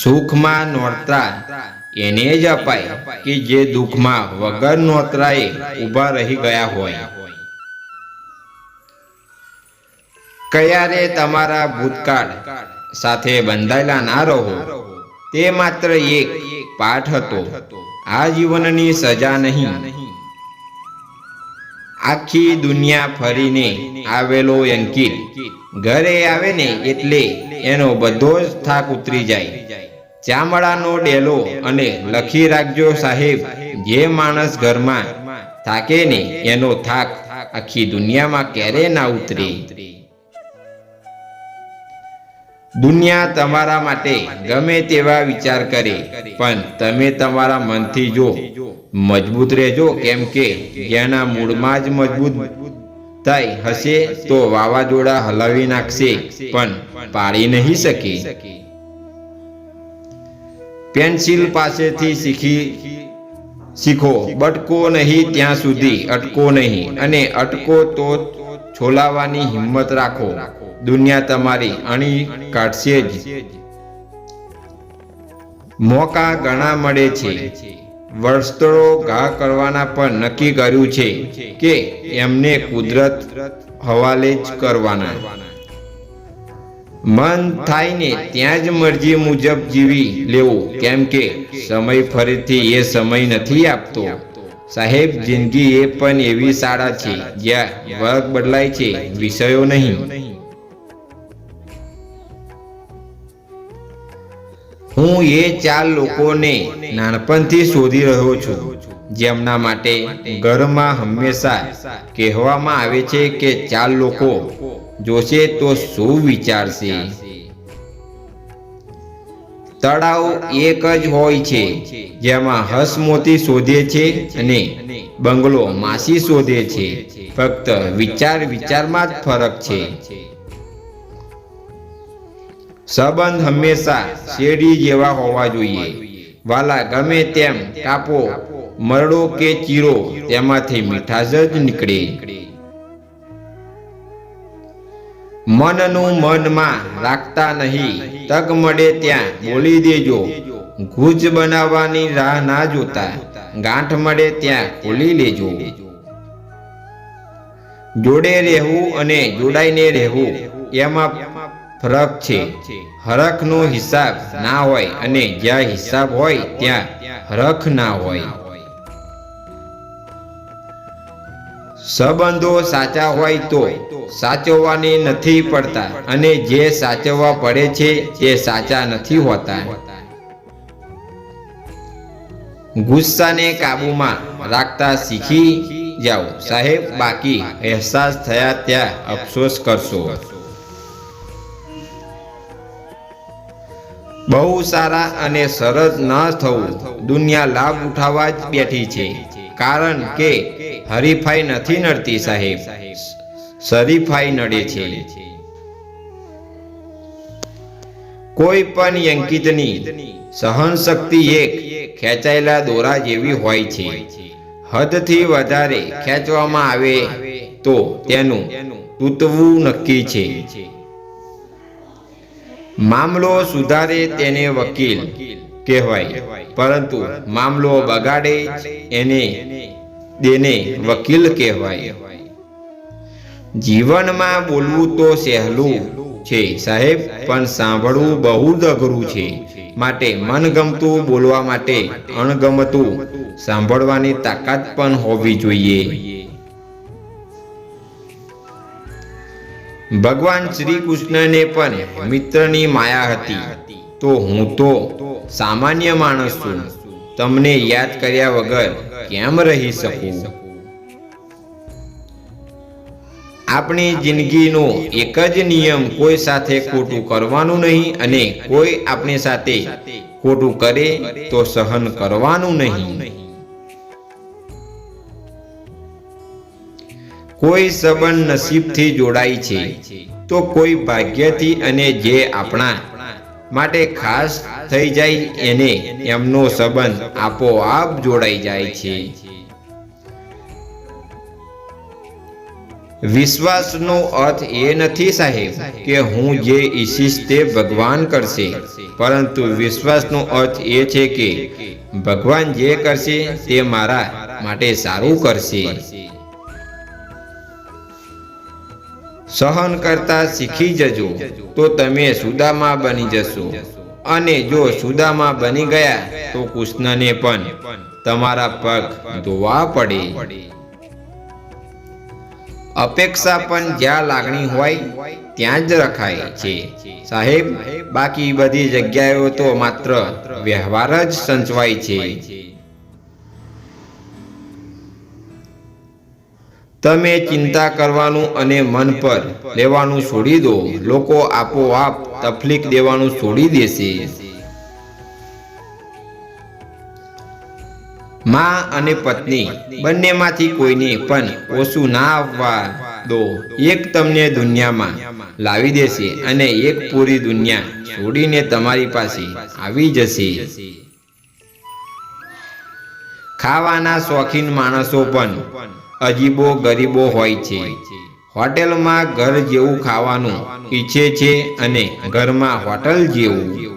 સુખમાં નોતરા એને જ અપાય કે જે દુઃખમાં વગર નોતરાએ ઊભા રહી ગયા હોય. ક્યારે તમારા ભૂતકાળ સાથે બંધાયેલા ના રહો. તે માત્ર એક પાઠ હતો, આ જીવનની સજા નહીં. આખી દુનિયા ફરીને આવેલો અંકિત ઘરે આવે ને એટલે એનો બધો જ થાક ઉતરી જાય. ચામડાનો ડેલો અને લખી રાખજો સાહેબ, જે માણસ ઘરમાં થાકે ને એનો થાક આખી દુનિયામાં ક્યારે ના ઉતરે. દુનિયા તમારા માટે ગમે તેવા વિચાર કરે, પણ તમે તમારા મનથી જો મજબૂત રહેજો, કેમ કે જેના મૂળમાં જ મજબૂતાઈ હશે તો વાવાઝોડા હલાવી નાખશે પણ પાડી નહીં શકે. પેન્સિલ પાસેથી શીખો, બટકો નહીં ત્યાં સુધી અટકો નહીં, અને અટકો તો છોલાવવાની હિંમત રાખો. દુનિયા તમારી અણી કાઢશે જ. મોકા ઘણા મળે છે, વર્ષો ઘા કરવાના પણ નક્કી કર્યું છે કે એમને કુદરત હવાલે જ કરવાના. મન થાય ને ત્યાં જ મરજી મુજબ જીવી લેવું, કેમ કે સમય ફરીથી એ સમય નથી આપતો સાહેબ. જિંદગી એ પણ એવી શાળા છે જ્યાં વર્ગ બદલાય છે, વિષયો નહીં. હું એ 4 લોકોને નાનપણથી શોધી રહ્યો છું જેમના માટે ઘરમાં હંમેશા કહેવામાં આવે છે કે 4 લોકો જોશે તો શું વિચારશે. તળાવ એક જ હોય છે જેમાં હસમોતી શોધે છે અને બંગલો માસી શોધે છે. ફક્ત વિચારમાં જ ફરક છે. સંબંધ હંમેશા શેરડી જેવા હોવા જોઈએ. વાલા, ગમે તેમ કાપો, મરડો કે ચીરો, તેમાંથી મીઠાશ જ નીકળે. મનનું મનમાં રાખતા નહીં, તક મળે ત્યાં બોલી દેજો. ગૂંચ બનાવવાની રાહ ના જોતા, ગાંઠ મળે ત્યાં ખોલી લેજો. જોડે રહેવું અને જોડાઈને રહેવું એમાં ફરક છે. હરખનો હિસાબ ના હોય અને જ્યાં હિસાબ હોય ત્યાં હરખ ના હોય. સંબંધો સાચા હોય તો સાચવવાની નથી પડતા, અને જે સાચવવા પડે છે તે સાચા નથી હોતા. ગુસ્સાને કાબૂમાં રાખતા શીખી જાઓ સાહેબ, બાકી અહેસાસ થયા ત્યાં અફસોસ કરશો. બહુ સારા અને સરસ ન થવું. દુનિયા લાભ ઉઠાવવા જ બેઠી છે, કારણ કે હરીફાઈ નથી નડતી સાહેબ, શરીફાઈ નડે છે. કોઈ પણ યંકિતની સહન શક્તિ એક ખેંચાયેલા દોરા જેવી હોય છે. હદથી વધારે ખેંચવામાં આવે તો તેનું તૂટવું નક્કી છે. મામલો સુધારે તેને વકીલ કહેવાય, પરંતુ મામલો બગાડે તેને વકીલ કહેવાય. જીવનમાં બોલવું તો સહેલું છે સાહેબ, પણ સાંભળવું બહુ જ અઘરું છે. માટે મનગમતું બોલવા માટે અણગમતું સાંભળવાની તાકાત પણ હોવી જોઈએ. ભગવાન શ્રી કૃષ્ણને પણ મિત્રની માયા હતી, તો હું તો સામાન્ય માણસ છું. તમને યાદ કર્યા વગર કેમ રહી શકું. આપણી જિંદગીનો એક જ નિયમ, કોઈ સાથે ખોટું કરવાનું નહીં, અને કોઈ આપણી સાથે ખોટું કરે તો સહન કરવાનું નહીં. કોઈ સંબંધ નસીબથી જોડાય છે તો કોઈ ભાગ્યથી, અને જે આપણા માટે ખાસ થઈ જાય એને એમનો સંબંધ આપોઆપ જોડાઈ જાય છે. વિશ્વાસનો અર્થ એ નથી સાહેબ કે હું જે ઈચ્છીશ તે ભગવાન કરશે, પરંતુ વિશ્વાસનો અર્થ એ છે કે ભગવાન જે કરશે તે મારા માટે સારું કરશે. સહન કરતા શીખી જજો તો તમે સુદામા બની જશો, અને જો સુદામા બની ગયા તો કૃષ્ણને પણ તમારા પગ ધોવા પડે. અપેક્ષા પણ જ્યાં લાગણી હોય ત્યાં જ રખાય છે સાહેબ. બાકી બધી જગ્યાએ તો માત્ર વ્યવહાર જ સંચવાય છે. તમે ચિંતા કરવાનું અને મન પર લેવાનું છોડી દો. લોકો આપોઆપ તકલીફ દેવાનું છોડી દેશે. માં અને પત્ની બંનેમાંથી કોઈને પણ ઓછું ના આવવા દો. એક તમને દુનિયામાં લાવી દેશે અને એક પૂરી દુનિયા છોડીને તમારી પાસે આવી જશે. ખાવાના શોખીન માણસો પણ અજીબો ગરીબો હોય છે. હોટેલમાં ઘર જેવું ખાવાનું ઈચ્છે છે અને ઘરમાં હોટલ જેવું.